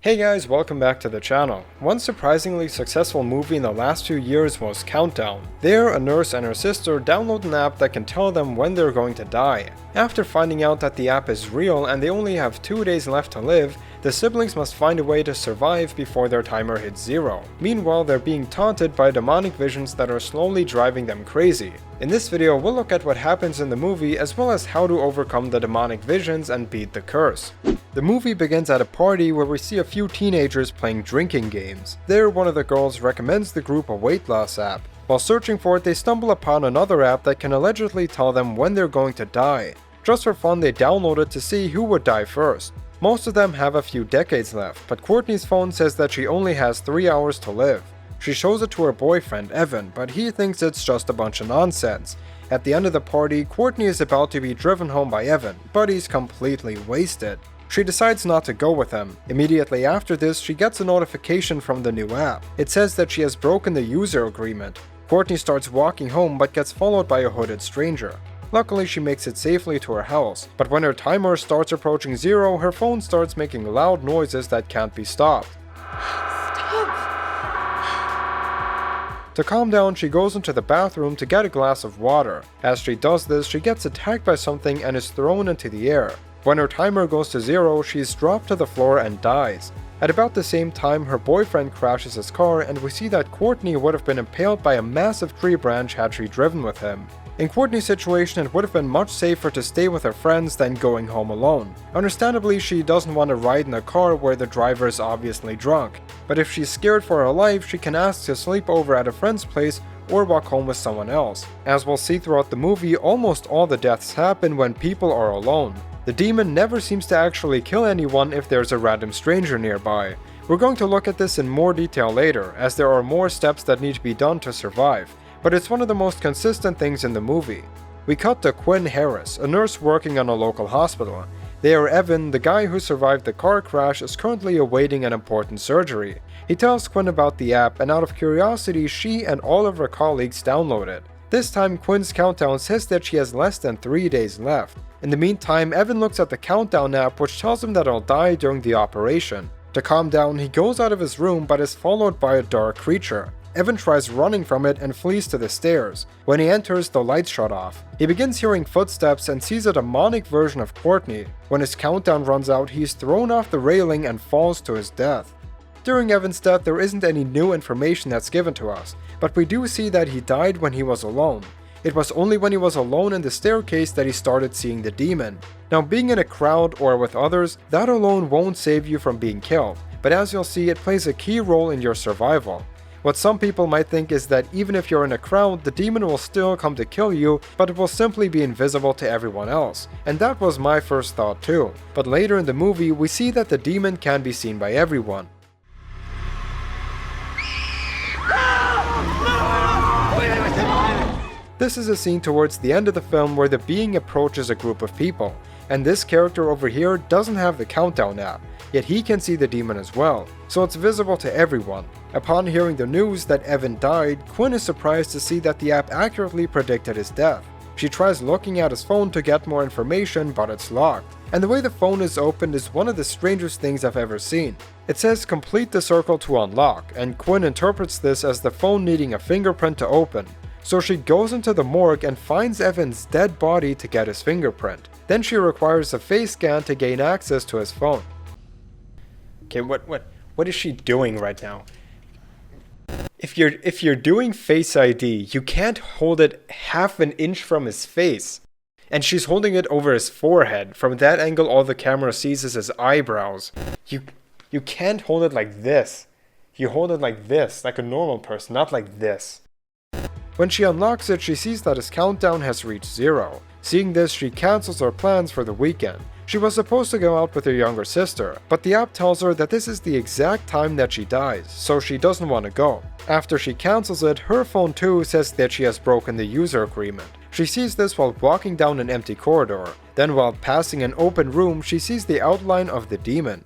Hey guys, welcome back to the channel. One surprisingly successful movie in the last few years was Countdown. There, a nurse and her sister download an app that can tell them when they're going to die. After finding out that the app is real and they only have 2 days left to live, the siblings must find a way to survive before their timer hits 0. Meanwhile, they're being taunted by demonic visions that are slowly driving them crazy. In this video, we'll look at what happens in the movie as well as how to overcome the demonic visions and beat the curse. The movie begins at a party where we see a few teenagers playing drinking games. There, one of the girls recommends the group a weight loss app. While searching for it, they stumble upon another app that can allegedly tell them when they're going to die. Just for fun, they download it to see who would die first. Most of them have a few decades left, but Courtney's phone says that she only has 3 hours to live. She shows it to her boyfriend, Evan, but he thinks it's just a bunch of nonsense. At the end of the party, Courtney is about to be driven home by Evan, but he's completely wasted. She decides not to go with him. Immediately after this, she gets a notification from the new app. It says that she has broken the user agreement. Courtney starts walking home but gets followed by a hooded stranger. Luckily, she makes it safely to her house, but when her timer starts approaching 0, her phone starts making loud noises that can't be stopped. To calm down, she goes into the bathroom to get a glass of water. As she does this, she gets attacked by something and is thrown into the air. When her timer goes to 0, she's dropped to the floor and dies. At about the same time, her boyfriend crashes his car and we see that Courtney would have been impaled by a massive tree branch had she driven with him. In Courtney's situation, it would have been much safer to stay with her friends than going home alone. Understandably, she doesn't want to ride in a car where the driver is obviously drunk. But if she's scared for her life, she can ask to sleep over at a friend's place or walk home with someone else. As we'll see throughout the movie, almost all the deaths happen when people are alone. The demon never seems to actually kill anyone if there's a random stranger nearby. We're going to look at this in more detail later, as there are more steps that need to be done to survive, but it's one of the most consistent things in the movie. We cut to Quinn Harris, a nurse working on a local hospital. There, Evan, the guy who survived the car crash, is currently awaiting an important surgery. He tells Quinn about the app, and out of curiosity, she and all of her colleagues download it. This time, Quinn's countdown says that she has less than 3 days left. In the meantime, Evan looks at the countdown app, which tells him that he'll die during the operation. To calm down, he goes out of his room but is followed by a dark creature. Evan tries running from it and flees to the stairs. When he enters, the lights shut off. He begins hearing footsteps and sees a demonic version of Courtney. When his countdown runs out, he's thrown off the railing and falls to his death. During Evan's death, there isn't any new information that's given to us, but we do see that he died when he was alone. It was only when he was alone in the staircase that he started seeing the demon. Now, being in a crowd or with others, that alone won't save you from being killed, but as you'll see, it plays a key role in your survival. What some people might think is that even if you're in a crowd, the demon will still come to kill you, but it will simply be invisible to everyone else. And that was my first thought too. But later in the movie, we see that the demon can be seen by everyone. This is a scene towards the end of the film where the being approaches a group of people, and this character over here doesn't have the countdown app, yet he can see the demon as well, so it's visible to everyone. Upon hearing the news that Evan died, Quinn is surprised to see that the app accurately predicted his death. She tries looking at his phone to get more information, but it's locked. And the way the phone is opened is one of the strangest things I've ever seen. It says complete the circle to unlock, and Quinn interprets this as the phone needing a fingerprint to open. So she goes into the morgue and finds Evan's dead body to get his fingerprint. Then she requires a face scan to gain access to his phone. Okay, what is she doing right now? If you're doing Face ID, you can't hold it half an inch from his face. And she's holding it over his forehead. From that angle, all the camera sees is his eyebrows. You can't hold it like this. You hold it like this, like a normal person, not like this. When she unlocks it, she sees that his countdown has reached 0. Seeing this, she cancels her plans for the weekend. She was supposed to go out with her younger sister, but the app tells her that this is the exact time that she dies, so she doesn't want to go. After she cancels it, her phone too says that she has broken the user agreement. She sees this while walking down an empty corridor. Then while passing an open room, she sees the outline of the demon.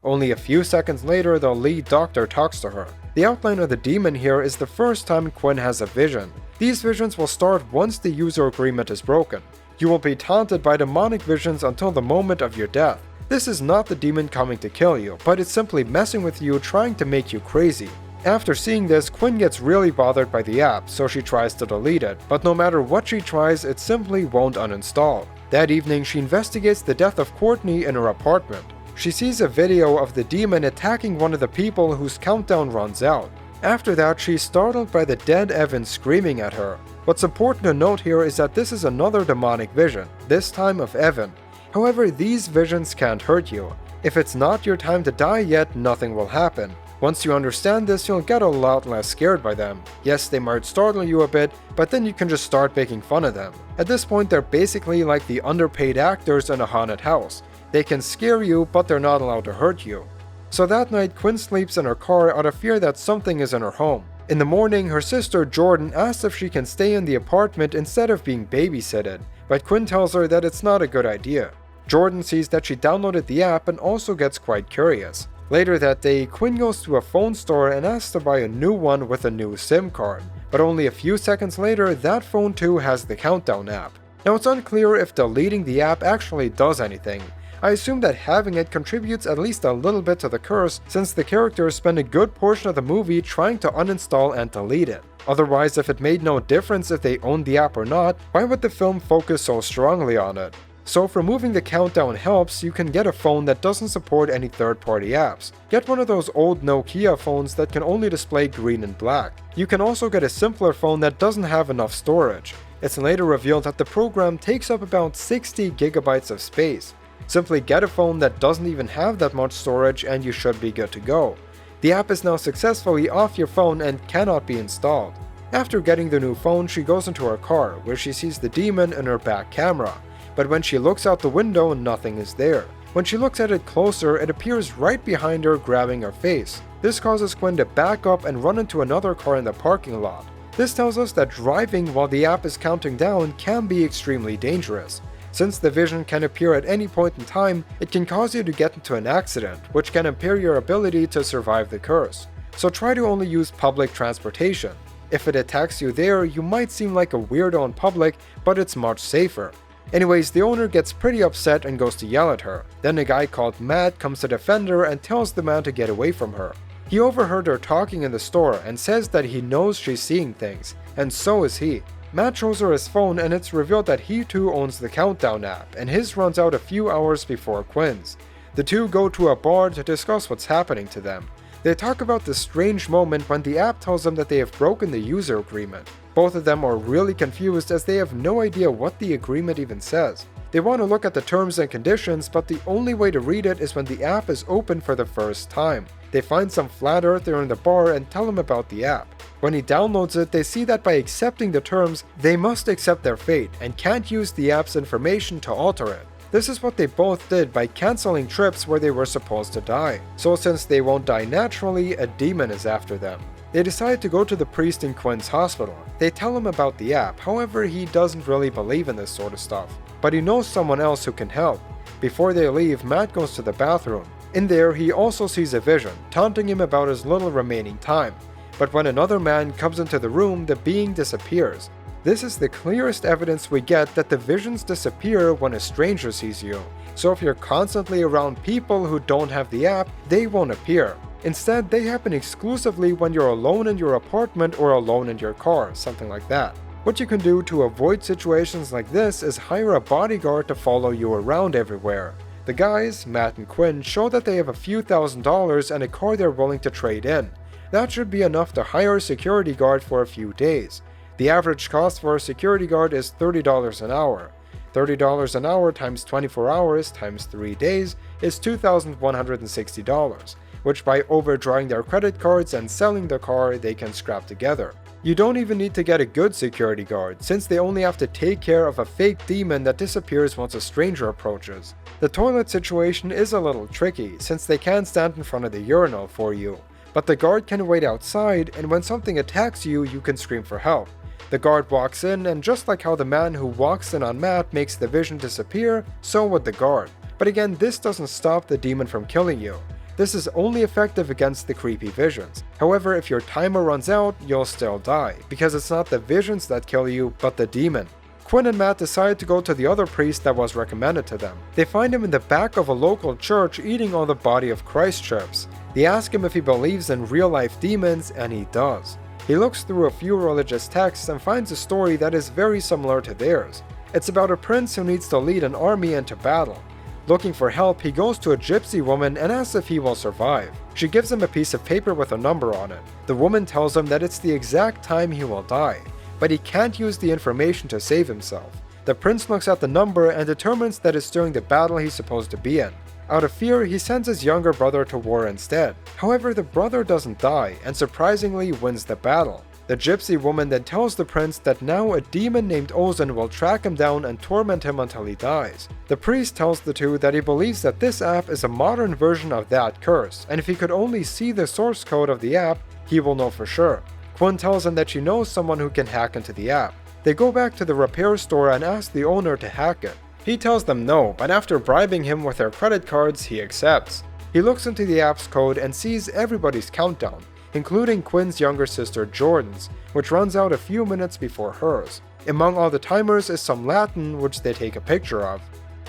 Only a few seconds later, the lead doctor talks to her. The outline of the demon here is the first time Quinn has a vision. These visions will start once the user agreement is broken. You will be taunted by demonic visions until the moment of your death. This is not the demon coming to kill you, but it's simply messing with you, trying to make you crazy. After seeing this, Quinn gets really bothered by the app, so she tries to delete it, but no matter what she tries, it simply won't uninstall. That evening, she investigates the death of Courtney in her apartment. She sees a video of the demon attacking one of the people whose countdown runs out. After that, she's startled by the dead Evan screaming at her. What's important to note here is that this is another demonic vision, this time of Evan. However, these visions can't hurt you. If it's not your time to die yet, nothing will happen. Once you understand this, you'll get a lot less scared by them. Yes, they might startle you a bit, but then you can just start making fun of them. At this point, they're basically like the underpaid actors in a haunted house. They can scare you, but they're not allowed to hurt you. So that night, Quinn sleeps in her car out of fear that something is in her home. In the morning, her sister Jordan asks if she can stay in the apartment instead of being babysitted, but Quinn tells her that it's not a good idea. Jordan sees that she downloaded the app and also gets quite curious. Later that day, Quinn goes to a phone store and asks to buy a new one with a new SIM card, but only a few seconds later, that phone too has the Countdown app. Now it's unclear if deleting the app actually does anything. I assume that having it contributes at least a little bit to the curse, since the characters spend a good portion of the movie trying to uninstall and delete it. Otherwise, if it made no difference if they owned the app or not, why would the film focus so strongly on it? So if removing the Countdown helps, you can get a phone that doesn't support any third-party apps. Get one of those old Nokia phones that can only display green and black. You can also get a simpler phone that doesn't have enough storage. It's later revealed that the program takes up about 60 gigabytes of space. Simply get a phone that doesn't even have that much storage and you should be good to go. The app is now successfully off your phone and cannot be installed. After getting the new phone, she goes into her car, where she sees the demon in her back camera. But when she looks out the window, nothing is there. When she looks at it closer, it appears right behind her, grabbing her face. This causes Quinn to back up and run into another car in the parking lot. This tells us that driving while the app is counting down can be extremely dangerous. Since the vision can appear at any point in time, it can cause you to get into an accident, which can impair your ability to survive the curse. So try to only use public transportation. If it attacks you there, you might seem like a weirdo in public, but it's much safer. Anyways, the owner gets pretty upset and goes to yell at her. Then a guy called Matt comes to defend her and tells the man to get away from her. He overheard her talking in the store and says that he knows she's seeing things, and so is he. Matt shows her his phone and it's revealed that he too owns the Countdown app, and his runs out a few hours before Quinn's. The two go to a bar to discuss what's happening to them. They talk about the strange moment when the app tells them that they have broken the user agreement. Both of them are really confused as they have no idea what the agreement even says. They want to look at the terms and conditions, but the only way to read it is when the app is open for the first time. They find some flat earther in the bar and tell him about the app. When he downloads it, they see that by accepting the terms, they must accept their fate and can't use the app's information to alter it. This is what they both did by canceling trips where they were supposed to die. So since they won't die naturally, a demon is after them. They decide to go to the priest in Quinn's hospital. They tell him about the app, however he doesn't really believe in this sort of stuff. But he knows someone else who can help. Before they leave, Matt goes to the bathroom. In there, he also sees a vision, taunting him about his little remaining time. But when another man comes into the room, the being disappears. This is the clearest evidence we get that the visions disappear when a stranger sees you. So if you're constantly around people who don't have the app, they won't appear. Instead, they happen exclusively when you're alone in your apartment or alone in your car, something like that. What you can do to avoid situations like this is hire a bodyguard to follow you around everywhere. The guys, Matt and Quinn, show that they have a few $1,000s and a car they're willing to trade in. That should be enough to hire a security guard for a few days. The average cost for a security guard is $30 an hour. $30 an hour times 24 hours times 3 days is $2,160, which by overdrawing their credit cards and selling the car, they can scrap together. You don't even need to get a good security guard, since they only have to take care of a fake demon that disappears once a stranger approaches. The toilet situation is a little tricky, since they can't stand in front of the urinal for you. But the guard can wait outside, and when something attacks you, you can scream for help. The guard walks in, and just like how the man who walks in on Matt makes the vision disappear, so would the guard. But again, this doesn't stop the demon from killing you. This is only effective against the creepy visions. However, if your timer runs out, you'll still die, because it's not the visions that kill you, but the demon. Quinn and Matt decide to go to the other priest that was recommended to them. They find him in the back of a local church eating all the Body of Christ chips. They ask him if he believes in real-life demons, and he does. He looks through a few religious texts and finds a story that is very similar to theirs. It's about a prince who needs to lead an army into battle. Looking for help, he goes to a gypsy woman and asks if he will survive. She gives him a piece of paper with a number on it. The woman tells him that it's the exact time he will die, but he can't use the information to save himself. The prince looks at the number and determines that it's during the battle he's supposed to be in. Out of fear, he sends his younger brother to war instead. However, the brother doesn't die and surprisingly wins the battle. The gypsy woman then tells the prince that now a demon named Ozan will track him down and torment him until he dies. The priest tells the two that he believes that this app is a modern version of that curse, and if he could only see the source code of the app, he will know for sure. Quinn tells him that she knows someone who can hack into the app. They go back to the repair store and ask the owner to hack it. He tells them no, but after bribing him with their credit cards, he accepts. He looks into the app's code and sees everybody's countdown, including Quinn's younger sister Jordan's, which runs out a few minutes before hers. Among all the timers is some Latin, which they take a picture of.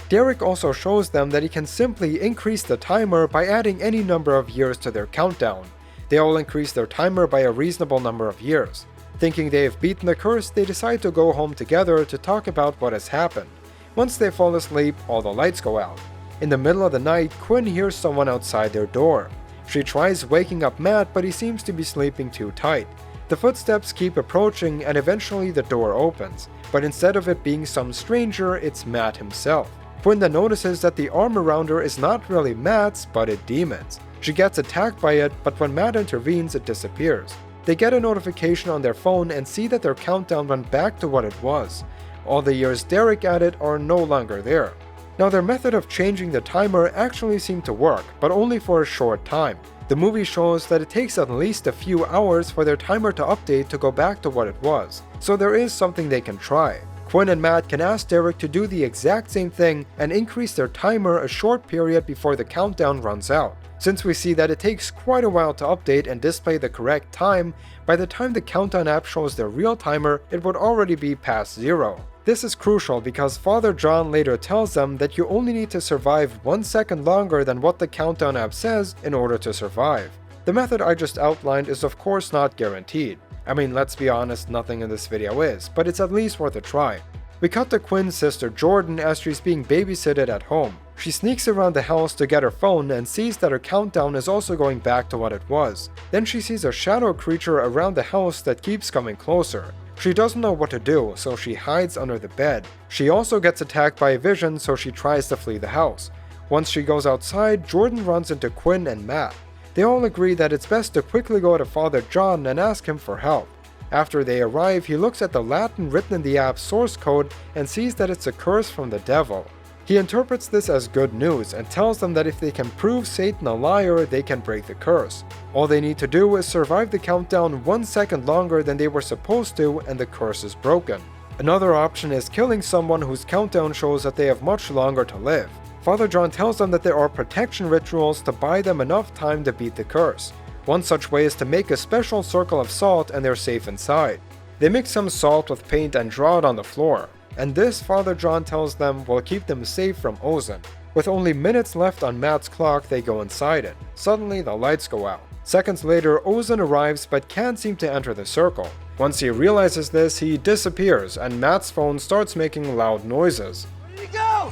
Derek also shows them that he can simply increase the timer by adding any number of years to their countdown. They all increase their timer by a reasonable number of years. Thinking they have beaten the curse, they decide to go home together to talk about what has happened. Once they fall asleep, all the lights go out. In the middle of the night, Quinn hears someone outside their door. She tries waking up Matt, but he seems to be sleeping too tight. The footsteps keep approaching and eventually the door opens, but instead of it being some stranger, it's Matt himself. Quinn then notices that the arm around her is not really Matt's, but a demon's. She gets attacked by it, but when Matt intervenes, it disappears. They get a notification on their phone and see that their countdown went back to what it was. All the years Derek added are no longer there. Now their method of changing the timer actually seemed to work, but only for a short time. The movie shows that it takes at least a few hours for their timer to update to go back to what it was, so there is something they can try. Quinn and Matt can ask Derek to do the exact same thing and increase their timer a short period before the countdown runs out. Since we see that it takes quite a while to update and display the correct time, by the time the countdown app shows their real timer, it would already be past 0. This is crucial because Father John later tells them that you only need to survive 1 second longer than what the countdown app says in order to survive. The method I just outlined is of course not guaranteed. I mean, let's be honest, nothing in this video is, but it's at least worth a try. We cut to Quinn's sister Jordan as she's being babysitted at home. She sneaks around the house to get her phone and sees that her countdown is also going back to what it was. Then she sees a shadow creature around the house that keeps coming closer. She doesn't know what to do, so she hides under the bed. She also gets attacked by a vision, so she tries to flee the house. Once she goes outside, Jordan runs into Quinn and Matt. They all agree that it's best to quickly go to Father John and ask him for help. After they arrive, he looks at the Latin written in the app's source code and sees that it's a curse from the devil. He interprets this as good news and tells them that if they can prove Satan a liar, they can break the curse. All they need to do is survive the countdown 1 second longer than they were supposed to and the curse is broken. Another option is killing someone whose countdown shows that they have much longer to live. Father John tells them that there are protection rituals to buy them enough time to beat the curse. One such way is to make a special circle of salt and they're safe inside. They mix some salt with paint and draw it on the floor. And this, Father John tells them, will keep them safe from Ozan. With only minutes left on Matt's clock, they go inside it. Suddenly, the lights go out. Seconds later, Ozan arrives but can't seem to enter the circle. Once he realizes this, he disappears, and Matt's phone starts making loud noises. Where did he go?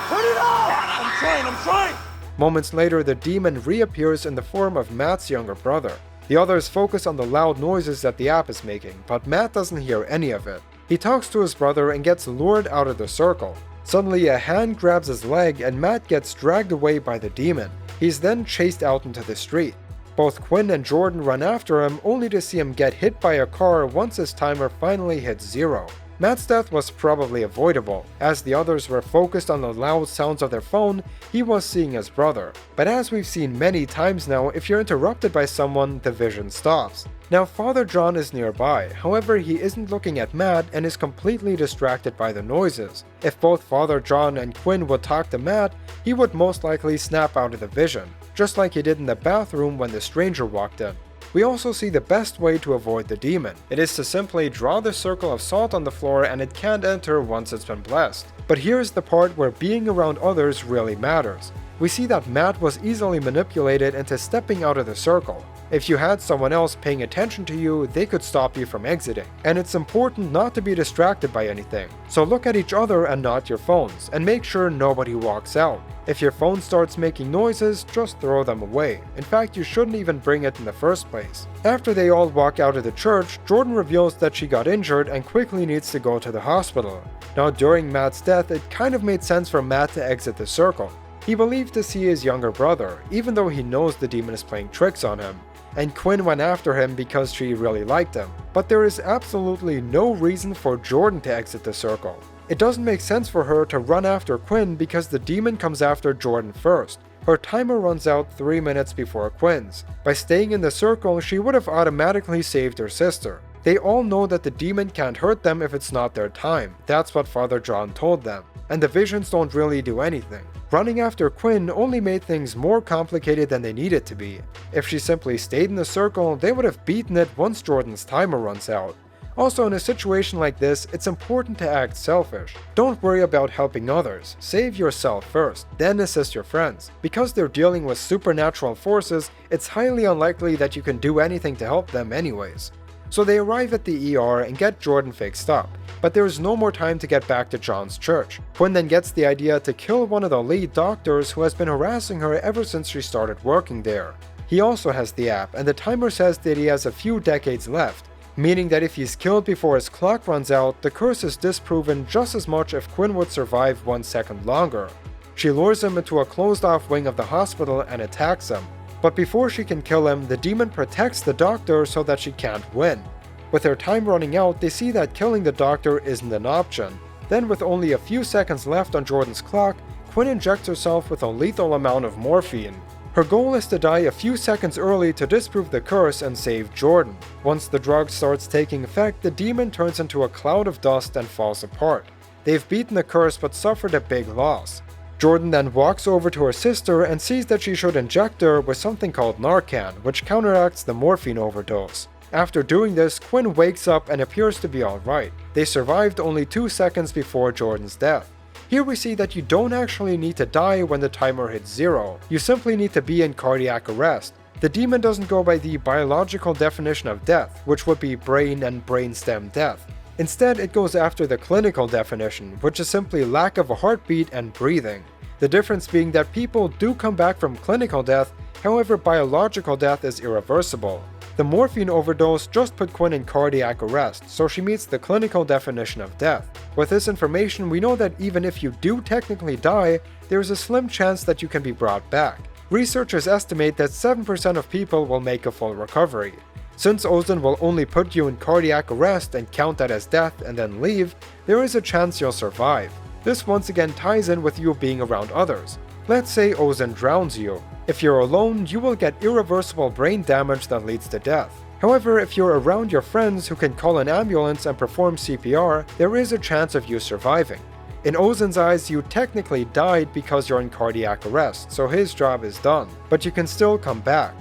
Turn it off! I'm trying! Moments later, the demon reappears in the form of Matt's younger brother. The others focus on the loud noises that the app is making, but Matt doesn't hear any of it. He talks to his brother and gets lured out of the circle. Suddenly, a hand grabs his leg and Matt gets dragged away by the demon. He's then chased out into the street. Both Quinn and Jordan run after him, only to see him get hit by a car once his timer finally hits 0. Matt's death was probably avoidable. As the others were focused on the loud sounds of their phone, he was seeing his brother. But as we've seen many times now, if you're interrupted by someone, the vision stops. Now Father John is nearby, however he isn't looking at Matt and is completely distracted by the noises. If both Father John and Quinn would talk to Matt, he would most likely snap out of the vision, just like he did in the bathroom when the stranger walked in. We also see the best way to avoid the demon. It is to simply draw the circle of salt on the floor and it can't enter once it's been blessed. But here's the part where being around others really matters. We see that Matt was easily manipulated into stepping out of the circle. If you had someone else paying attention to you, they could stop you from exiting. And it's important not to be distracted by anything. So look at each other and not your phones, and make sure nobody walks out. If your phone starts making noises, just throw them away. In fact, you shouldn't even bring it in the first place. After they all walk out of the church, Jordan reveals that she got injured and quickly needs to go to the hospital. Now during Matt's death, it kind of made sense for Matt to exit the circle. He believed to see his younger brother, even though he knows the demon is playing tricks on him. And Quinn went after him because she really liked him. But there is absolutely no reason for Jordan to exit the circle. It doesn't make sense for her to run after Quinn because the demon comes after Jordan first. Her timer runs out 3 minutes before Quinn's. By staying in the circle, she would have automatically saved her sister. They all know that the demon can't hurt them if it's not their time. That's what Father John told them. And the visions don't really do anything. Running after Quinn only made things more complicated than they needed to be. If she simply stayed in the circle, they would have beaten it once Jordan's timer runs out. Also, in a situation like this, it's important to act selfish. Don't worry about helping others. Save yourself first, then assist your friends. Because they're dealing with supernatural forces, it's highly unlikely that you can do anything to help them anyways. So they arrive at the ER and get Jordan fixed up, but there is no more time to get back to John's church. Quinn then gets the idea to kill one of the lead doctors who has been harassing her ever since she started working there. He also has the app, and the timer says that he has a few decades left, meaning that if he's killed before his clock runs out, the curse is disproven just as much if Quinn would survive 1 second longer. She lures him into a closed-off wing of the hospital and attacks him. But before she can kill him, the demon protects the doctor so that she can't win. With their time running out, they see that killing the doctor isn't an option. Then with only a few seconds left on Jordan's clock, Quinn injects herself with a lethal amount of morphine. Her goal is to die a few seconds early to disprove the curse and save Jordan. Once the drug starts taking effect, the demon turns into a cloud of dust and falls apart. They've beaten the curse but suffered a big loss. Jordan then walks over to her sister and sees that she should inject her with something called Narcan, which counteracts the morphine overdose. After doing this, Quinn wakes up and appears to be alright. They survived only 2 seconds before Jordan's death. Here we see that you don't actually need to die when the timer hits 0, you simply need to be in cardiac arrest. The demon doesn't go by the biological definition of death, which would be brain and brainstem death. Instead, it goes after the clinical definition, which is simply lack of a heartbeat and breathing. The difference being that people do come back from clinical death, however biological death is irreversible. The morphine overdose just put Quinn in cardiac arrest, so she meets the clinical definition of death. With this information, we know that even if you do technically die, there is a slim chance that you can be brought back. Researchers estimate that 7% of people will make a full recovery. Since Ozan will only put you in cardiac arrest and count that as death and then leave, there is a chance you'll survive. This once again ties in with you being around others. Let's say Ozan drowns you. If you're alone, you will get irreversible brain damage that leads to death. However, if you're around your friends who can call an ambulance and perform CPR, there is a chance of you surviving. In Ozan's eyes, you technically died because you're in cardiac arrest, so his job is done, but you can still come back.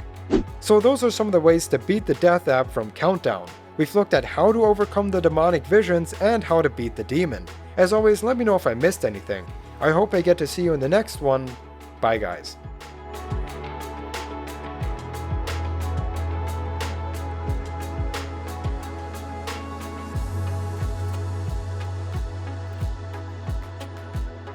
So those are some of the ways to beat the death app from Countdown. We've looked at how to overcome the demonic visions and how to beat the demon. As always, let me know if I missed anything. I hope I get to see you in the next one. Bye guys.